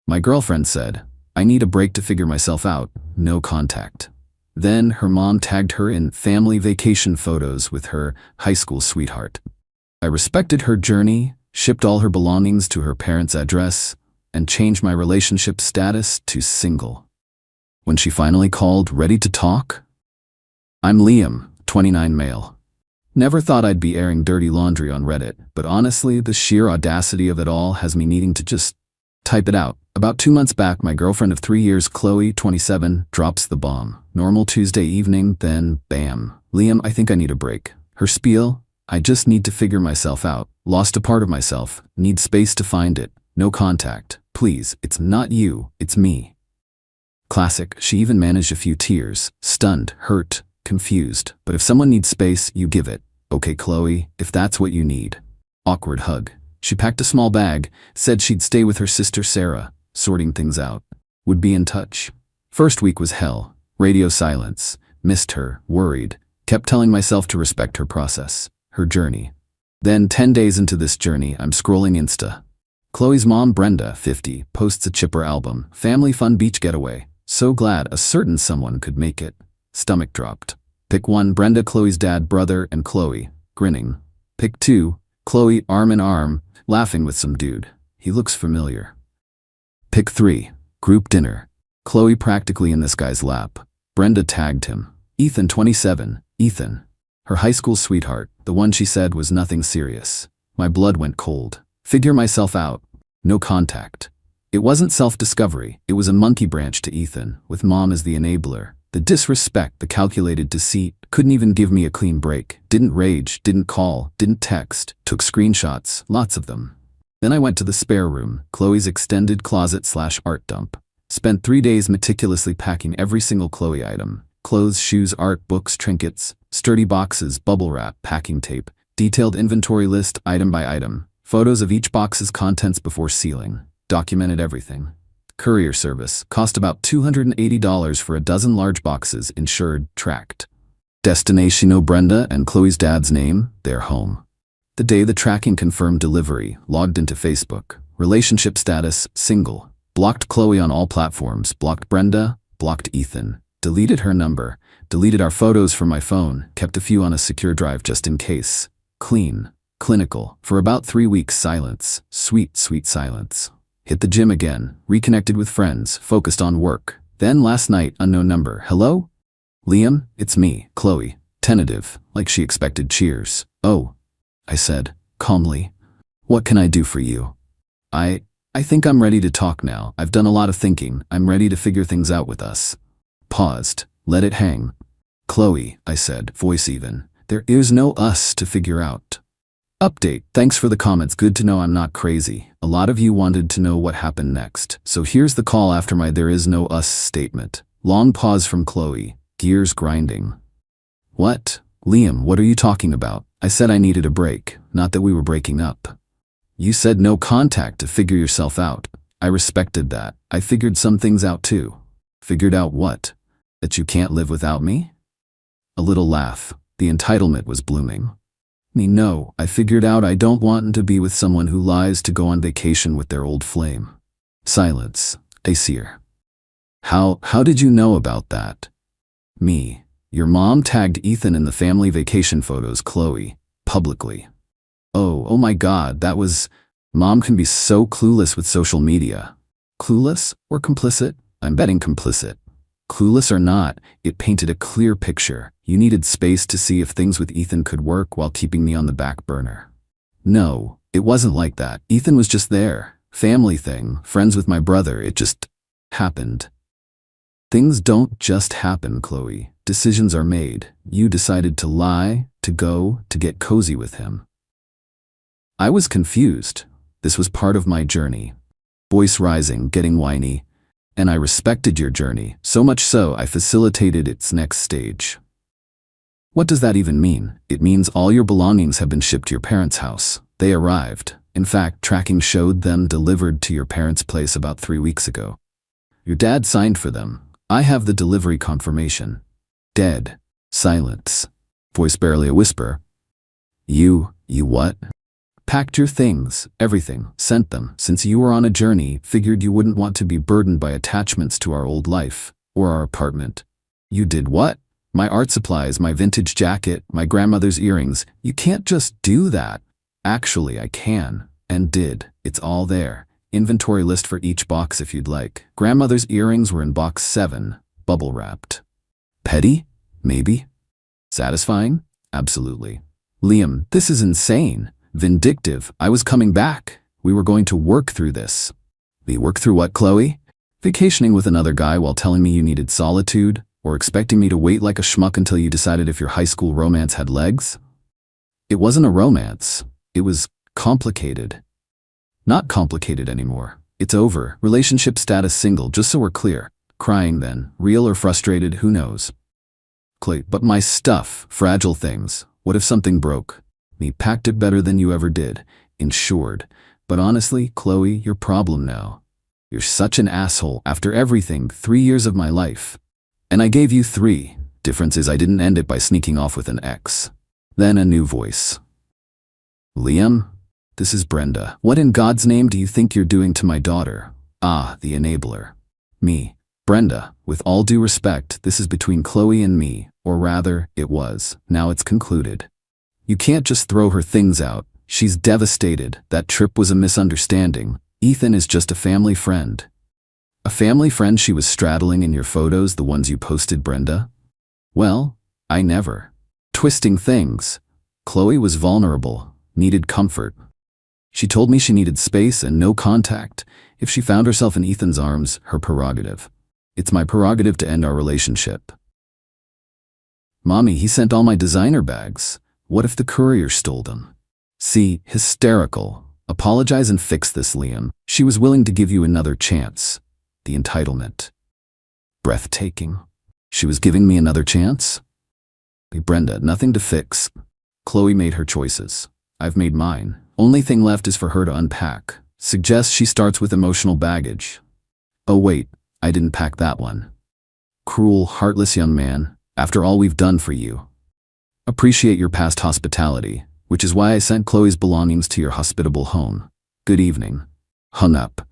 My girlfriend said, I need a break to figure myself out, no contact. Then her mom tagged her in family vacation photos with her high school sweetheart. I respected her journey, shipped all her belongings to her parents' address, and changed my relationship status to single. When she finally called, ready to talk? I'm Liam, 29 male. Never thought I'd be airing dirty laundry on Reddit, but honestly, the sheer audacity of it all has me needing to just type it out. About 2 months back, my girlfriend of 3 years, Chloe, 27, drops the bomb. Normal Tuesday evening, then bam. Liam, I think I need a break. Her spiel, I just need to figure myself out. Lost a part of myself. Need space to find it. No contact. Please, it's not you, it's me. Classic. She even managed a few tears. Stunned, hurt, confused. But if someone needs space, you give it. Okay, Chloe, if that's what you need. Awkward hug. She packed a small bag, said she'd stay with her sister Sarah, sorting things out. Would be in touch. First week was hell. Radio silence. Missed her, worried. Kept telling myself to respect her process, her journey. Then 10 days into this journey, I'm scrolling Insta. Chloe's mom, Brenda, 50, posts a chipper album. Family fun beach getaway. So glad a certain someone could make it. Stomach dropped. Pick 1, Brenda, Chloe's dad, brother, and Chloe, grinning. Pick 2, Chloe, arm in arm, laughing with some dude. He looks familiar. Pick 3, group dinner. Chloe practically in this guy's lap. Brenda tagged him. Ethan, 27, Ethan. Her high school sweetheart, the one she said was nothing serious. My blood went cold. Figure myself out. No contact. It wasn't self-discovery, it was a monkey branch to Ethan, with mom as the enabler. The disrespect, the calculated deceit, couldn't even give me a clean break. Didn't rage, didn't call, didn't text, took screenshots, lots of them. Then I went to the spare room, Chloe's extended closet/art dump. Spent 3 days meticulously packing every single Chloe item. Clothes, shoes, art, books, trinkets, sturdy boxes, bubble wrap, packing tape, detailed inventory list item by item, photos of each box's contents before sealing, documented everything. Courier service, cost about $280 for a dozen large boxes, insured, tracked. Destination, Brenda and Chloe's dad's name, their home. The day the tracking confirmed delivery, logged into Facebook. Relationship status, single. Blocked Chloe on all platforms, blocked Brenda, blocked Ethan. Deleted her number, deleted our photos from my phone, kept a few on a secure drive just in case. Clean, clinical, for about 3 weeks silence, sweet, sweet silence. Hit the gym again, reconnected with friends, focused on work. Then last night, unknown number. Hello? Liam, it's me, Chloe. Tentative, like she expected cheers. Oh, I said, calmly. What can I do for you? I think I'm ready to talk now. I've done a lot of thinking. I'm ready to figure things out with us. Paused, let it hang. Chloe, I said, voice even. There is no us to figure out. Update, thanks for the comments, good to know I'm not crazy. A lot of you wanted to know what happened next, so here's the call after my there is no us statement. Long pause from Chloe, gears grinding. What? Liam, what are you talking about? I said I needed a break, not that we were breaking up. You said no contact to figure yourself out. I respected that. I figured some things out too. Figured out what? That you can't live without me? A little laugh, the entitlement was blooming. No, I figured out I don't want to be with someone who lies to go on vacation with their old flame. Silence. Aesir. How did you know about that? Me. Your mom tagged Ethan in the family vacation photos, Chloe, publicly. Oh my God, that was... Mom can be so clueless with social media. Clueless or complicit? I'm betting complicit. Clueless or not, it painted a clear picture. You needed space to see if things with Ethan could work while keeping me on the back burner. No, it wasn't like that. Ethan was just there. Family thing, friends with my brother, it just happened. Things don't just happen, Chloe. Decisions are made. You decided to lie, to go, to get cozy with him. I was confused. This was part of my journey. Voice rising, getting whiny. And I respected your journey, so much so I facilitated its next stage. What does that even mean? It means all your belongings have been shipped to your parents' house. They arrived. In fact, tracking showed them delivered to your parents' place about 3 weeks ago. Your dad signed for them. I have the delivery confirmation. Dead. Silence. Voice barely a whisper. You what? Packed your things, everything, sent them. Since you were on a journey, figured you wouldn't want to be burdened by attachments to our old life, or our apartment. You did what? My art supplies, my vintage jacket, my grandmother's earrings. You can't just do that. Actually, I can, and did. It's all there. Inventory list for each box if you'd like. Grandmother's earrings were in box 7, bubble wrapped. Petty? Maybe. Satisfying? Absolutely. Liam, this is insane. Vindictive. I was coming back. We were going to work through this. We work through what, Chloe? Vacationing with another guy while telling me you needed solitude? Or expecting me to wait like a schmuck until you decided if your high school romance had legs? It wasn't a romance. It was complicated. Not complicated anymore. It's over. Relationship status single, just so we're clear. Crying then. Real or frustrated, who knows? Chloe, but my stuff, fragile things. What if something broke? Me packed it better than you ever did. Insured. But honestly, Chloe, your problem now. You're such an asshole. After everything, 3 years of my life. And I gave you 3. Difference is I didn't end it by sneaking off with an ex. Then a new voice. Liam? This is Brenda. What in God's name do you think you're doing to my daughter? Ah, the enabler. Me. Brenda, with all due respect, this is between Chloe and me, or rather, it was. Now it's concluded. You can't just throw her things out. She's devastated. That trip was a misunderstanding. Ethan is just a family friend. A family friend she was straddling in your photos, the ones you posted, Brenda? Well, I never. Twisting things. Chloe was vulnerable, needed comfort. She told me she needed space and no contact. If she found herself in Ethan's arms, her prerogative. It's my prerogative to end our relationship. Mommy, he sent all my designer bags. What if the courier stole them? See, hysterical. Apologize and fix this, Liam. She was willing to give you another chance. The entitlement. Breathtaking. She was giving me another chance? Brenda, nothing to fix. Chloe made her choices. I've made mine. Only thing left is for her to unpack. Suggests she starts with emotional baggage. Oh wait, I didn't pack that one. Cruel, heartless young man, after all we've done for you. Appreciate your past hospitality, which is why I sent Chloe's belongings to your hospitable home. Good evening. Hung up.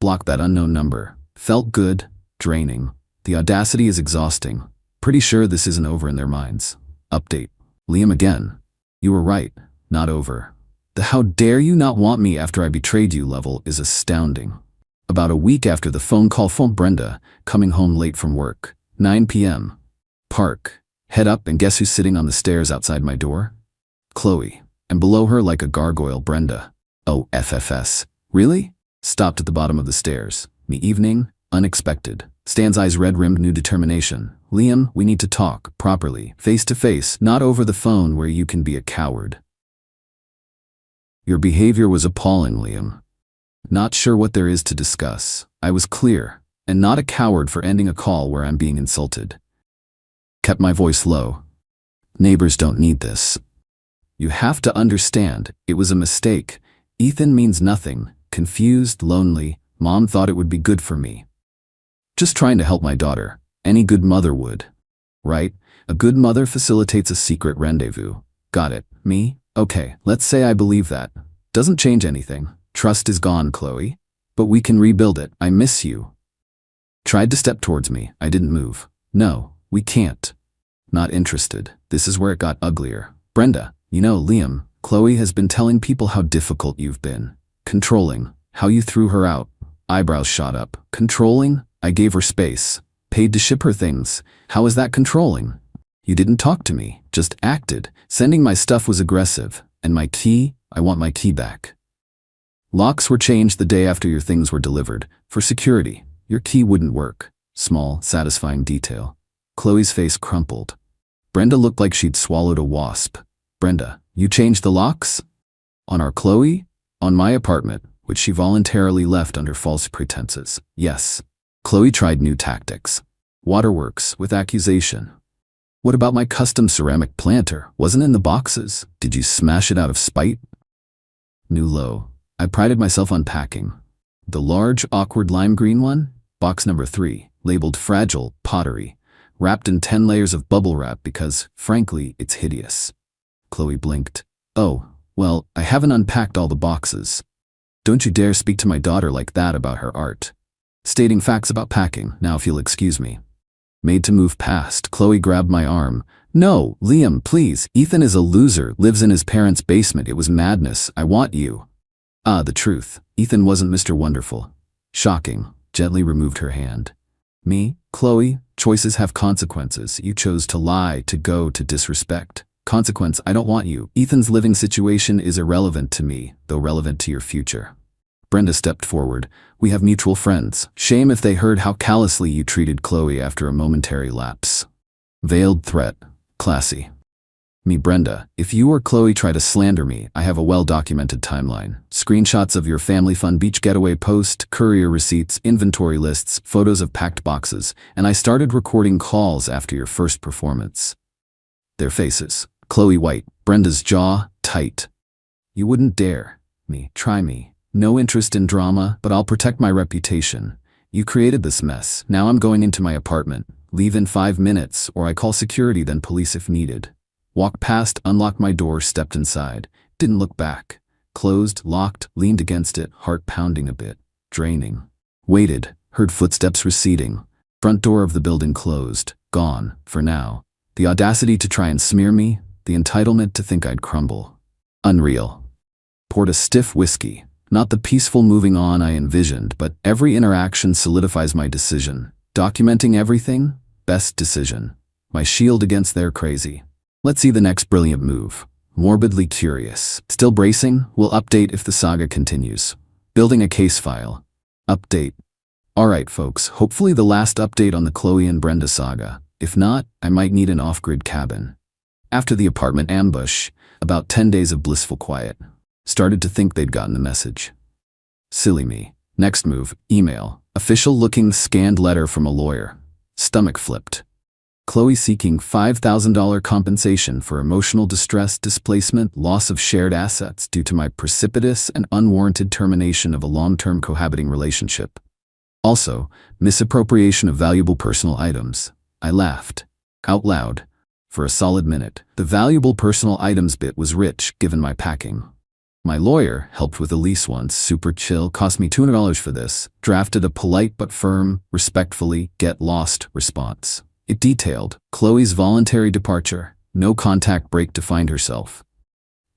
Blocked that unknown number. Felt good, draining. The audacity is exhausting. Pretty sure this isn't over in their minds. Update. Liam again. You were right, not over. The how dare you not want me after I betrayed you level is astounding. About a week after the phone call from Brenda, coming home late from work. 9 p.m. Park. Head up and guess who's sitting on the stairs outside my door? Chloe. And below her like a gargoyle, Brenda. Oh, FFS. Really? Stopped at the bottom of the stairs. Me evening, unexpected. Stan's eyes red-rimmed new determination. Liam, we need to talk, properly, face to face, not over the phone where you can be a coward. Your behavior was appalling, Liam. Not sure what there is to discuss. I was clear, and not a coward for ending a call where I'm being insulted. Kept my voice low. Neighbors don't need this. You have to understand, it was a mistake. Ethan means nothing. Confused, lonely. Mom thought it would be good for me. Just trying to help my daughter. Any good mother would. Right? A good mother facilitates a secret rendezvous. Got it. Me? Okay, let's say I believe that. Doesn't change anything. Trust is gone, Chloe. But we can rebuild it. I miss you. Tried to step towards me. I didn't move. No, we can't. Not interested. This is where it got uglier. Brenda, you know, Liam, Chloe has been telling people how difficult you've been. Controlling. How you threw her out. Eyebrows shot up. Controlling? I gave her space. Paid to ship her things. How is that controlling? You didn't talk to me, just acted. Sending my stuff was aggressive. And my key? I want my key back. Locks were changed the day after your things were delivered. For security. Your key wouldn't work. Small, satisfying detail. Chloe's face crumpled. Brenda looked like she'd swallowed a wasp. Brenda, you changed the locks? On our Chloe? On my apartment, which she voluntarily left under false pretenses. Yes. Chloe tried new tactics. Waterworks with accusation. What about my custom ceramic planter? Wasn't in the boxes. Did you smash it out of spite? New low. I prided myself on packing. The large, awkward lime green one? Box number 3, labeled fragile, pottery. Wrapped in 10 layers of bubble wrap because, frankly, it's hideous. Chloe blinked. Oh, Well, I haven't unpacked all the boxes. Don't you dare speak to my daughter like that about her art. Stating facts about packing, now if you'll excuse me. Made to move past, Chloe grabbed my arm. No, Liam, please. Ethan is a loser, lives in his parents' basement. It was madness. I want you. The truth. Ethan wasn't Mr. Wonderful. Shocking. Gently removed her hand. Me? Chloe? Choices have consequences. You chose to lie, to go, to disrespect. Consequence, I don't want you. Ethan's living situation is irrelevant to me, though relevant to your future. Brenda stepped forward. We have mutual friends. Shame if they heard how callously you treated Chloe after a momentary lapse. Veiled threat. Classy. Me, Brenda, if you or Chloe try to slander me, I have a well-documented timeline. Screenshots of your family fun beach getaway post, courier receipts, inventory lists, photos of packed boxes, and I started recording calls after your first performance. Their faces. Chloe white, Brenda's jaw tight. You wouldn't dare. Me, try me. No interest in drama, but I'll protect my reputation. You created this mess. Now I'm going into my apartment. Leave in 5 minutes, or I call security, then police if needed. Walked past, unlocked my door, stepped inside. Didn't look back. Closed, locked, leaned against it, heart pounding a bit. Draining. Waited, heard footsteps receding. Front door of the building closed. Gone, for now. The audacity to try and smear me, the entitlement to think I'd crumble. Unreal. Poured a stiff whiskey. Not the peaceful moving on I envisioned, but every interaction solidifies my decision. Documenting everything? Best decision. My shield against their crazy. Let's see the next brilliant move. Morbidly curious. Still bracing? We'll update if the saga continues. Building a case file. Update. Alright folks, hopefully the last update on the Chloe and Brenda saga. If not, I might need an off-grid cabin. After the apartment ambush, about 10 days of blissful quiet. Started to think they'd gotten the message. Silly me. Next move, email. Official-looking scanned letter from a lawyer. Stomach flipped. Chloe seeking $5,000 compensation for emotional distress, displacement, loss of shared assets due to my precipitous and unwarranted termination of a long-term cohabiting relationship. Also, misappropriation of valuable personal items. I laughed. Out loud. For a solid minute. The valuable personal items bit was rich, given my packing. My lawyer helped with a lease once, super chill, cost me $200 for this, drafted a polite but firm, respectfully, get lost response. It detailed Chloe's voluntary departure, no contact break to find herself.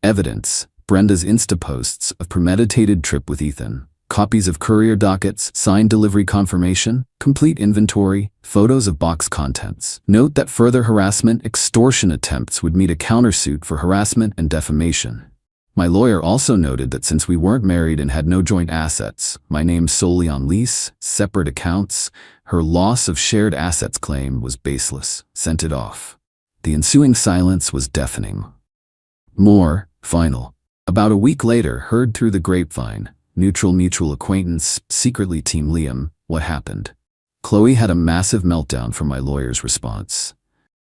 Evidence, Brenda's Insta posts of premeditated trip with Ethan, copies of courier dockets, signed delivery confirmation, complete inventory, photos of box contents. Note that further harassment, extortion attempts would meet a countersuit for harassment and defamation. My lawyer also noted that since we weren't married and had no joint assets, my name solely on lease, separate accounts, her loss of shared assets claim was baseless. Sent it off. The ensuing silence was deafening. More, final. About a week later, heard through the grapevine, neutral mutual acquaintance, secretly Team Liam, what happened. Chloe had a massive meltdown from my lawyer's response.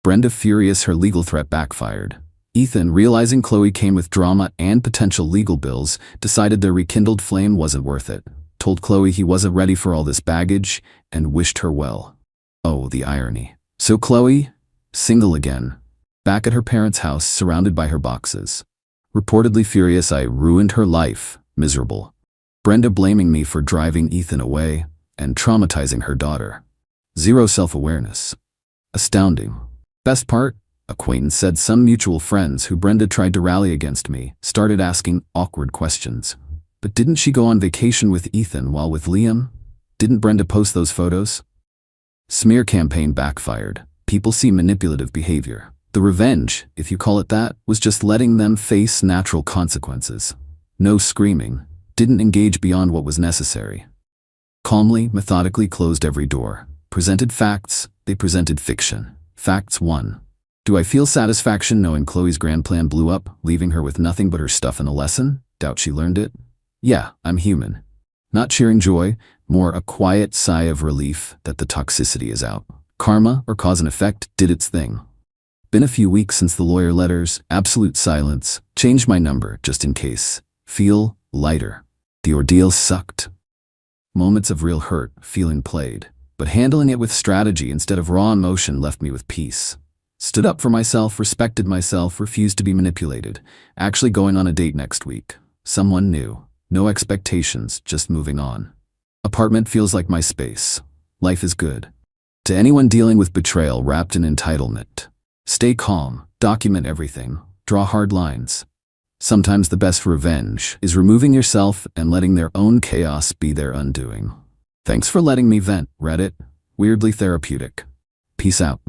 Brenda furious her legal threat backfired. Ethan, realizing Chloe came with drama and potential legal bills, decided their rekindled flame wasn't worth it. Told Chloe he wasn't ready for all this baggage, and wished her well. Oh, the irony. So Chloe, single again. Back at her parents' house, surrounded by her boxes. Reportedly furious I ruined her life, miserable. Brenda blaming me for driving Ethan away, and traumatizing her daughter. Zero self-awareness. Astounding. Best part? Acquaintance said some mutual friends who Brenda tried to rally against me started asking awkward questions. But didn't she go on vacation with Ethan while with Liam? Didn't Brenda post those photos? Smear campaign backfired. People see manipulative behavior. The revenge, if you call it that, was just letting them face natural consequences. No screaming. Didn't engage beyond what was necessary. Calmly, methodically closed every door. Presented facts, they presented fiction. Facts 1. Do I feel satisfaction knowing Chloe's grand plan blew up, leaving her with nothing but her stuff and a lesson? Doubt she learned it? Yeah, I'm human. Not cheering joy, more a quiet sigh of relief that the toxicity is out. Karma, or cause and effect, did its thing. Been a few weeks since the lawyer letters, absolute silence, changed my number just in case. Feel lighter. The ordeal sucked. Moments of real hurt, feeling played, but handling it with strategy instead of raw emotion left me with peace. Stood up for myself, respected myself, refused to be manipulated. Actually going on a date next week. Someone new. No expectations, just moving on. Apartment feels like my space. Life is good. To anyone dealing with betrayal wrapped in entitlement, stay calm, document everything, draw hard lines. Sometimes the best revenge is removing yourself and letting their own chaos be their undoing. Thanks for letting me vent, Reddit. Weirdly therapeutic. Peace out.